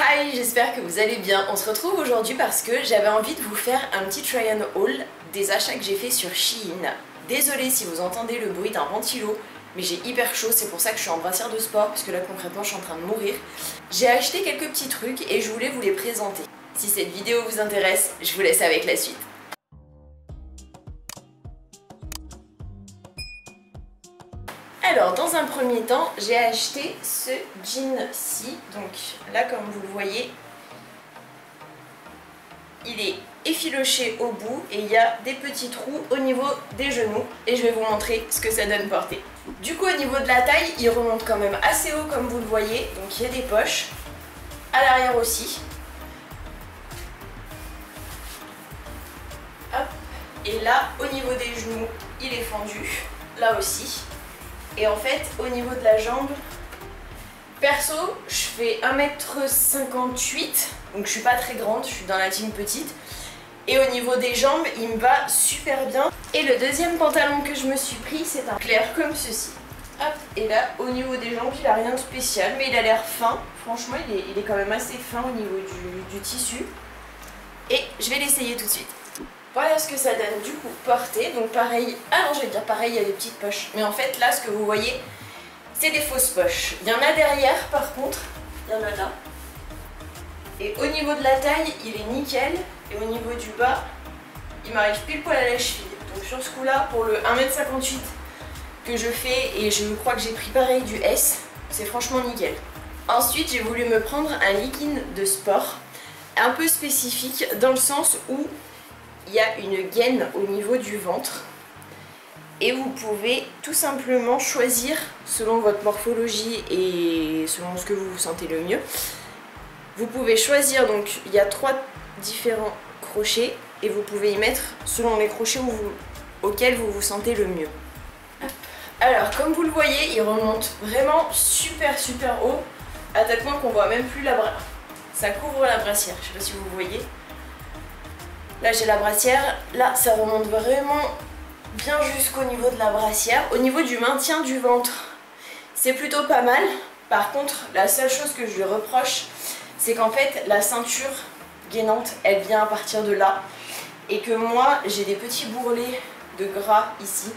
Hi, j'espère que vous allez bien. On se retrouve aujourd'hui parce que j'avais envie de vous faire un petit try and haul des achats que j'ai fait sur Shein. Désolée si vous entendez le bruit d'un ventilo, mais j'ai hyper chaud, c'est pour ça que je suis en brassière de sport, parce que là concrètement je suis en train de mourir. J'ai acheté quelques petits trucs et je voulais vous les présenter. Si cette vidéo vous intéresse, je vous laisse avec la suite. Alors dans un premier temps, j'ai acheté ce jean-ci, donc là comme vous le voyez, il est effiloché au bout et il y a des petits trous au niveau des genoux et je vais vous montrer ce que ça donne porter. Du coup au niveau de la taille, il remonte quand même assez haut comme vous le voyez, donc il y a des poches, à l'arrière aussi. Hop. Et là au niveau des genoux, il est fendu, là aussi. Et en fait, au niveau de la jambe, perso, je fais 1m58, donc je suis pas très grande, je suis dans la team petite. Et au niveau des jambes, il me va super bien. Et le deuxième pantalon que je me suis pris, c'est un clair comme ceci. Hop, et là, au niveau des jambes, il a rien de spécial, mais il a l'air fin. Franchement, il est quand même assez fin au niveau du tissu. Et je vais l'essayer tout de suite. Voilà ce que ça donne du coup porté, donc pareil, alors je vais dire pareil, il y a des petites poches, mais en fait là ce que vous voyez c'est des fausses poches. Il y en a derrière par contre, il y en a là, et au niveau de la taille il est nickel, et au niveau du bas il m'arrive pile poil à la cheville, donc sur ce coup là pour le 1m58 que je fais, et je crois que j'ai pris pareil du S, c'est franchement nickel. Ensuite j'ai voulu me prendre un legging de sport, un peu spécifique dans le sens où il y a une gaine au niveau du ventre et vous pouvez tout simplement choisir selon votre morphologie et selon ce que vous vous sentez le mieux. Vous pouvez choisir, donc il y a 3 différents crochets et vous pouvez y mettre selon les crochets auxquels vous vous sentez le mieux. Alors comme vous le voyez, il remonte vraiment super haut à tel point qu'on voit même plus la brassière. Ça couvre la brassière, je sais pas si vous voyez. Là j'ai la brassière, là ça remonte vraiment bien jusqu'au niveau de la brassière. Au niveau du maintien du ventre, c'est plutôt pas mal. Par contre, la seule chose que je lui reproche, c'est qu'en fait la ceinture gainante, elle vient à partir de là. Et que moi, j'ai des petits bourrelets de gras ici.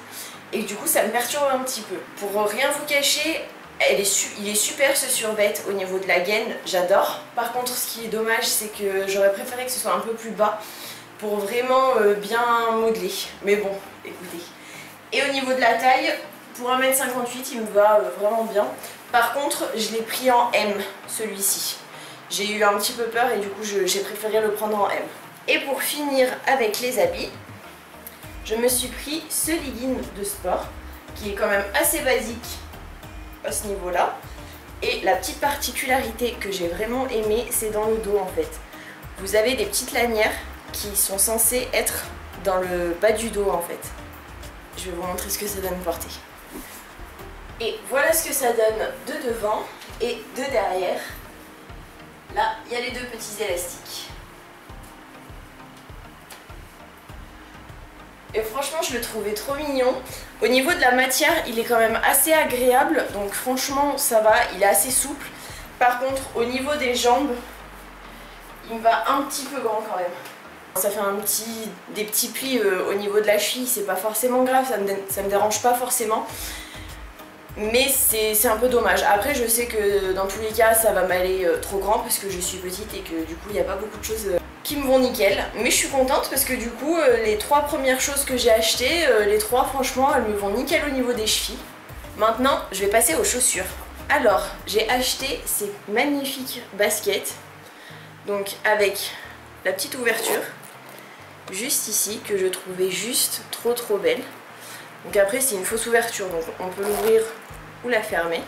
Et du coup ça me perturbe un petit peu. Pour rien vous cacher, il est super ce survêt au niveau de la gaine, j'adore. Par contre ce qui est dommage, c'est que j'aurais préféré que ce soit un peu plus bas pour vraiment bien modeler, mais bon, écoutez. Et au niveau de la taille, pour 1m58, il me va vraiment bien. Par contre, je l'ai pris en M, celui-ci. J'ai eu un petit peu peur et du coup, j'ai préféré le prendre en M. Et pour finir avec les habits, je me suis pris ce legging de sport, qui est quand même assez basique à ce niveau-là. Et la petite particularité que j'ai vraiment aimée, c'est dans le dos en fait. Vous avez des petites lanières qui sont censés être dans le bas du dos en fait. Je vais vous montrer ce que ça donne porter. Et voilà ce que ça donne de devant et de derrière. Là, il y a les deux petits élastiques. Et franchement, je le trouvais trop mignon. Au niveau de la matière, il est quand même assez agréable. Donc franchement, ça va, il est assez souple. Par contre, au niveau des jambes, il me va un petit peu grand quand même. Ça fait des petits plis au niveau de la cheville, c'est pas forcément grave, ça me dérange pas forcément. Mais c'est un peu dommage. Après je sais que dans tous les cas ça va m'aller trop grand parce que je suis petite et que du coup il n'y a pas beaucoup de choses qui me vont nickel. Mais je suis contente parce que du coup les 3 premières choses que j'ai achetées, les 3 franchement elles me vont nickel au niveau des chevilles. Maintenant je vais passer aux chaussures. Alors j'ai acheté ces magnifiques baskets, donc avec la petite ouverture juste ici que je trouvais juste trop belle. Donc après c'est une fausse ouverture, donc on peut l'ouvrir ou la fermer.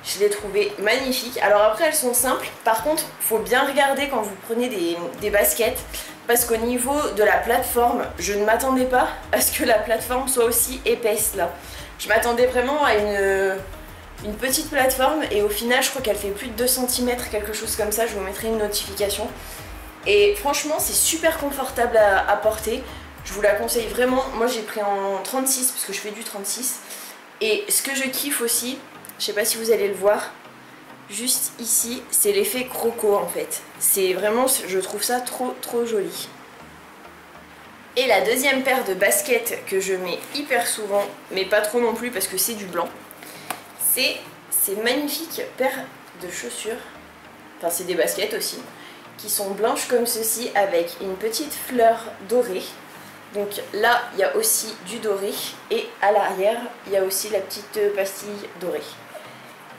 Je l'ai trouvée magnifique. Alors après elles sont simples, par contre faut bien regarder quand vous prenez des baskets, parce qu'au niveau de la plateforme, je ne m'attendais pas à ce que la plateforme soit aussi épaisse là. Je m'attendais vraiment à une petite plateforme et au final je crois qu'elle fait plus de 2 cm, quelque chose comme ça, je vous mettrai une notification. Et franchement c'est super confortable à porter, je vous la conseille vraiment. Moi j'ai pris en 36 parce que je fais du 36. Et ce que je kiffe aussi, je sais pas si vous allez le voir, juste ici, c'est l'effet croco en fait. C'est vraiment, je trouve ça trop joli. Et la deuxième paire de baskets que je mets hyper souvent, mais pas trop non plus parce que c'est du blanc, c'est ces magnifiques paires de chaussures, enfin c'est des baskets aussi, qui sont blanches comme ceci avec une petite fleur dorée. Donc là il y a aussi du doré et à l'arrière il y a aussi la petite pastille dorée.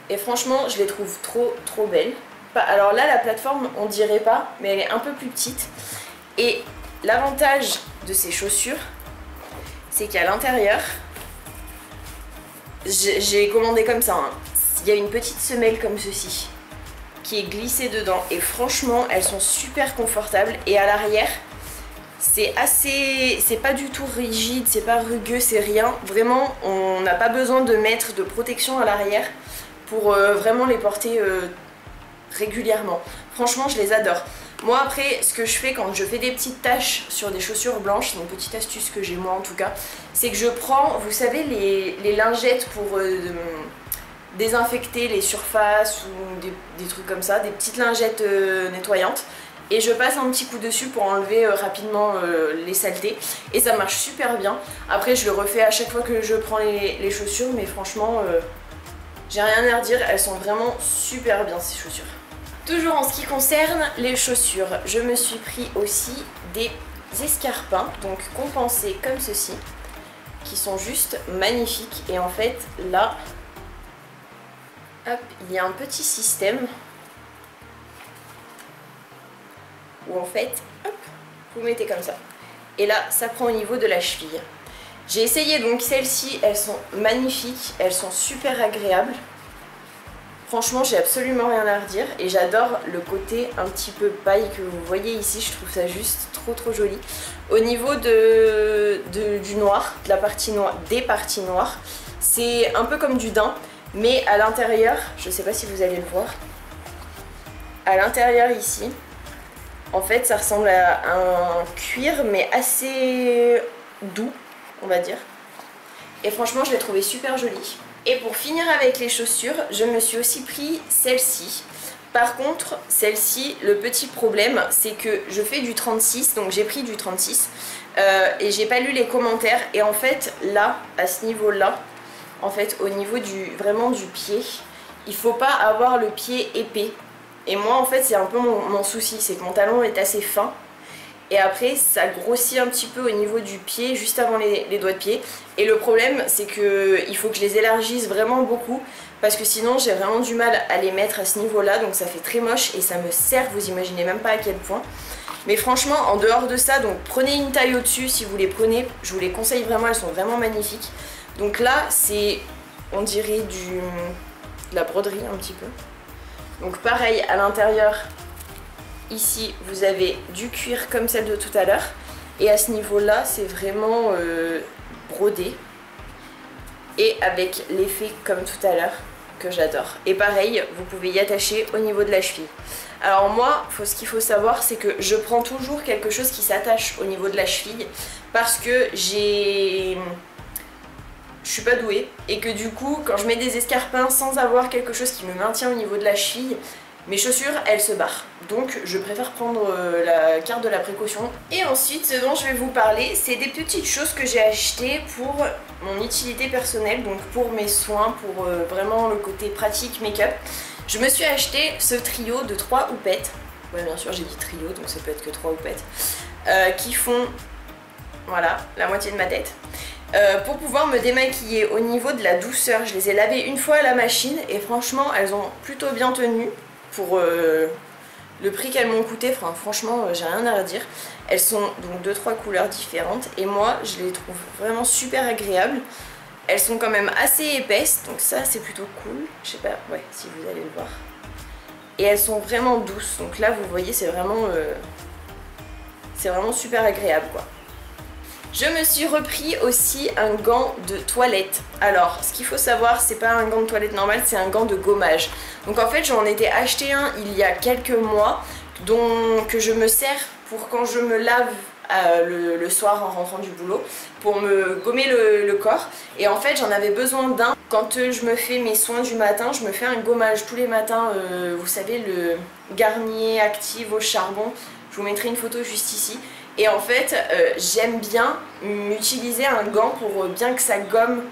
Et franchement je les trouve trop belles. Alors là la plateforme on dirait pas, mais elle est un peu plus petite. Et l'avantage de ces chaussures, c'est qu'à l'intérieur, j'ai commandé comme ça, hein. Il y a une petite semelle comme ceci qui est glissée dedans et franchement elles sont super confortables. Et à l'arrière c'est pas du tout rigide, c'est pas rugueux, c'est rien. Vraiment on n'a pas besoin de mettre de protection à l'arrière pour vraiment les porter régulièrement. Franchement je les adore. Moi après ce que je fais quand je fais des petites taches sur des chaussures blanches, c'est une petite astuce que j'ai moi en tout cas, c'est que je prends, vous savez les lingettes pour désinfecter les surfaces ou des trucs comme ça, des petites lingettes nettoyantes, et je passe un petit coup dessus pour enlever rapidement les saletés et ça marche super bien. Après je le refais à chaque fois que je prends les chaussures, mais franchement j'ai rien à redire, elles sont vraiment super bien ces chaussures. Toujours en ce qui concerne les chaussures, je me suis pris aussi des escarpins, donc compensés comme ceci, qui sont juste magnifiques. Et en fait là, hop, il y a un petit système où en fait, hop, vous mettez comme ça. Et là, ça prend au niveau de la cheville. J'ai essayé donc celles-ci, elles sont magnifiques, elles sont super agréables. Franchement, j'ai absolument rien à redire et j'adore le côté un petit peu paille que vous voyez ici, je trouve ça juste trop joli. Au niveau du noir, de la partie noire, des parties noires, c'est un peu comme du daim, mais à l'intérieur, je sais pas si vous allez le voir, à l'intérieur ici, en fait ça ressemble à un cuir mais assez doux, on va dire. Et franchement, je l'ai trouvé super joli. Et pour finir avec les chaussures, je me suis aussi pris celle-ci. Par contre, celle-ci, le petit problème, c'est que je fais du 36, donc j'ai pris du 36, et j'ai pas lu les commentaires. Et en fait, là, à ce niveau-là, en fait, au niveau vraiment du pied, il faut pas avoir le pied épais. Et moi, en fait, c'est un peu mon souci, c'est que mon talon est assez fin. Et après ça grossit un petit peu au niveau du pied juste avant les doigts de pied. Et le problème c'est que il faut que je les élargisse vraiment beaucoup, parce que sinon j'ai vraiment du mal à les mettre à ce niveau là, donc ça fait très moche et ça me serre, vous imaginez même pas à quel point. Mais franchement en dehors de ça, donc prenez une taille au dessus si vous les prenez, je vous les conseille vraiment, elles sont vraiment magnifiques. Donc là c'est, on dirait de la broderie un petit peu. Donc pareil à l'intérieur. Ici vous avez du cuir comme celle de tout à l'heure, et à ce niveau là c'est vraiment brodé et avec l'effet comme tout à l'heure que j'adore. Et pareil vous pouvez y attacher au niveau de la cheville. Alors moi ce qu'il faut savoir c'est que je prends toujours quelque chose qui s'attache au niveau de la cheville, parce que je suis pas douée et que du coup quand je mets des escarpins sans avoir quelque chose qui me maintient au niveau de la cheville, mes chaussures elles se barrent. Donc je préfère prendre la carte de la précaution. Et ensuite ce dont je vais vous parler, c'est des petites choses que j'ai achetées pour mon utilité personnelle, donc pour mes soins, pour vraiment le côté pratique make-up. Je me suis acheté ce trio de 3 houppettes. Ouais bien sûr j'ai dit trio, donc ça peut être que 3 houppettes. Qui font, voilà, la moitié de ma tête. Pour pouvoir me démaquiller. Au niveau de la douceur, je les ai lavées une fois à la machine et franchement elles ont plutôt bien tenu. Pour le prix qu'elles m'ont coûté, enfin, franchement j'ai rien à redire. Elles sont donc de 3 couleurs différentes et moi je les trouve vraiment super agréables. Elles sont quand même assez épaisses, donc ça c'est plutôt cool. Je sais pas, ouais, si vous allez le voir. Et elles sont vraiment douces, donc là vous voyez c'est vraiment super agréable quoi. Je me suis repris aussi un gant de toilette. Alors, ce qu'il faut savoir, c'est pas un gant de toilette normal, c'est un gant de gommage. Donc en fait, j'en étais acheté un il y a quelques mois, que je me sers pour quand je me lave le soir en rentrant du boulot pour me gommer le corps. Et en fait j'en avais besoin d'un. Quand je me fais mes soins du matin, je me fais un gommage tous les matins, vous savez, le Garnier Active au charbon. Je vous mettrai une photo juste ici. Et en fait j'aime bien utiliser un gant pour bien que ça gomme,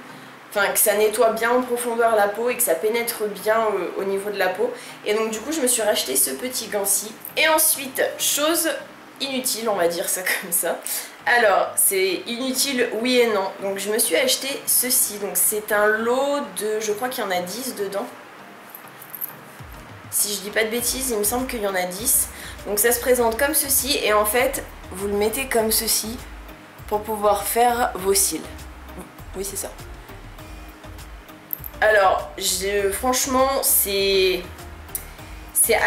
enfin que ça nettoie bien en profondeur la peau et que ça pénètre bien au niveau de la peau. Et donc du coup je me suis racheté ce petit gant-ci. Et ensuite, chose inutile, on va dire ça comme ça. Alors c'est inutile oui et non. Donc je me suis acheté ceci. Donc c'est un lot de, je crois qu'il y en a 10 dedans. Si je dis pas de bêtises, il me semble qu'il y en a 10. Donc ça se présente comme ceci et en fait vous le mettez comme ceci pour pouvoir faire vos cils. Oui c'est ça. Alors franchement c'est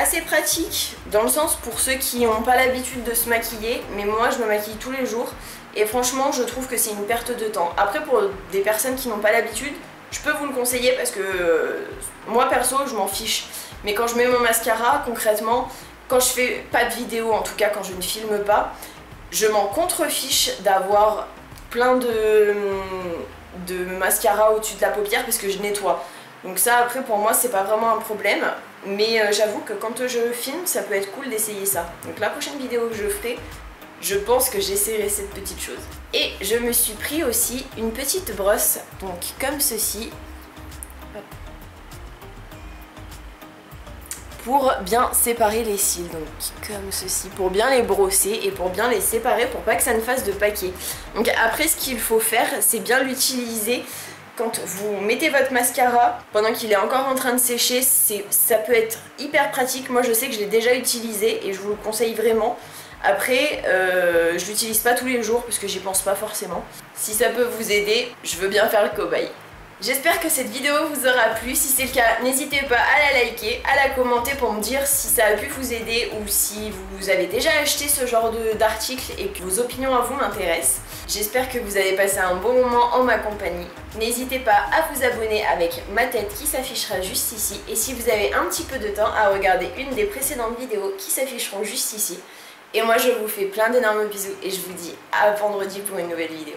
assez pratique dans le sens pour ceux qui n'ont pas l'habitude de se maquiller, mais moi je me maquille tous les jours et franchement je trouve que c'est une perte de temps. Après pour des personnes qui n'ont pas l'habitude, je peux vous le conseiller parce que moi perso je m'en fiche. Mais quand je mets mon mascara, concrètement, quand je fais pas de vidéo, en tout cas quand je ne filme pas, je m'en contrefiche d'avoir plein de mascara au-dessus de la paupière parce que je nettoie. Donc ça après pour moi c'est pas vraiment un problème. Mais j'avoue que quand je filme, ça peut être cool d'essayer ça. Donc la prochaine vidéo que je ferai, je pense que j'essaierai cette petite chose. Et je me suis pris aussi une petite brosse, donc comme ceci. Pour bien séparer les cils, donc comme ceci, pour bien les brosser et pour bien les séparer pour pas que ça ne fasse de paquet. Donc après ce qu'il faut faire, c'est bien l'utiliser quand vous mettez votre mascara pendant qu'il est encore en train de sécher. Ça peut être hyper pratique. Moi je sais que je l'ai déjà utilisé et je vous le conseille vraiment. Après je l'utilise pas tous les jours parce que j'y pense pas forcément. Si ça peut vous aider, je veux bien faire le cobaye. J'espère que cette vidéo vous aura plu. Si c'est le cas, n'hésitez pas à la liker, à la commenter pour me dire si ça a pu vous aider ou si vous avez déjà acheté ce genre d'article et que vos opinions à vous m'intéressent. J'espère que vous avez passé un bon moment en ma compagnie. N'hésitez pas à vous abonner avec ma tête qui s'affichera juste ici. Et si vous avez un petit peu de temps, à regarder une des précédentes vidéos qui s'afficheront juste ici. Et moi je vous fais plein d'énormes bisous et je vous dis à vendredi pour une nouvelle vidéo.